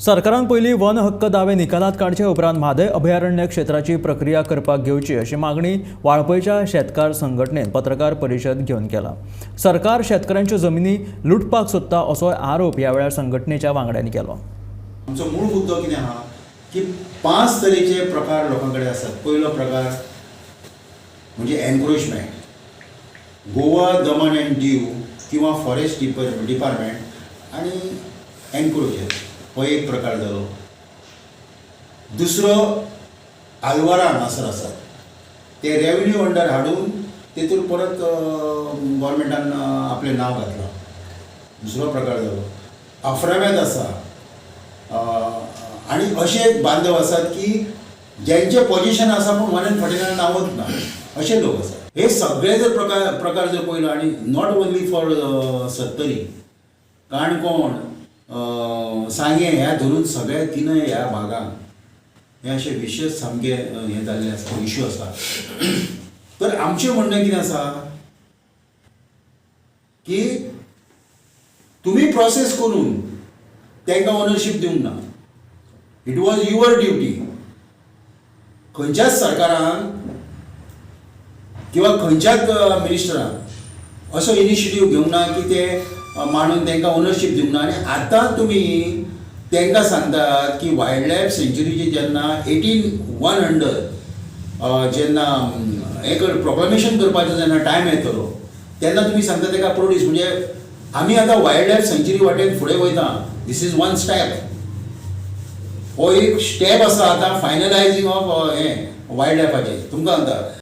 सरकारान पयलीं वन हक्क दावे निकालात काडचे उपरांत म्हादय अभयारण्य क्षेत्राची प्रक्रिया करपाक घेवची अशी मागणी वाळपयच्या शेतकार संघटनेन पत्रकार परिशद घेवन केला। सरकार शेतकऱ्यांच्यो जमिनी लुटपाक सोदता असो आरोप ह्या वेळार संघटनेच्या वांगड्यांनी केलो। आमचो मूळ मुद्दो कितें आहा की 5 तरेचे प्रकार लोकां कडेन आसात। पयलो प्रकार म्हणजे एनक्रोचमेंट, गोवा दमन एंड दीव किंवा फॉरेस्ट डिपार्टमेंट आणि एनक्रोचर हो एक प्रकार जालो। दुसरो आल्वारा हांगासर आसात ते रेव्हेन्यू अंडर हाडून तेतून परत गव्हर्मेंटान आपलें नांव घातलां, दुसरो प्रकार जालो। अफ्राम्यांत आसा आणि असे बांधव आसात की ज्यांचे पोजिशन आसा पूण 149 नांवच ना असे लोक आसात। हे सगळे जर प्रकार जर पळयलो आणि नॉट ओन्ली फॉर सत्तरी, काणकोण, सांगे ह्या धरून सगळे तीनय ह्या भागांक हे असे विशेष सामके हे जाल्ले आसा, इश्यू आसा। तर आमचें म्हणणें कितें आसा की तुम्ही प्रोसेस करून तांकां ओनरशीप दिवंक ना। It was your duty. खंयच्याच सरकारान किंवा खंयच्याच मिनिस्टरान असो इनिशिएटीव घेवंक ना की ते मांडून तांकां ओनरशीप दिवंक ना। आनी आतां तुमी तांकां सांगतात की वायल्ड लायफ सेंच्युरीची जेन्ना 18 अंडर जेन्ना एक प्रोक्लेमेशन करपाचो जेन्ना टायम येतलो तेन्ना तुमी सांगता ताका प्रोड्यूस, म्हणजे आमी आतां वायल्ड लायफ सेंच्युरी वाटेन फुडें वयता। दीस इज वन स्टेप, हो एक स्टेप आसा आतां फायनलायझींग ऑफ हे वायल्ड लायफाचें। तुमकां सांगता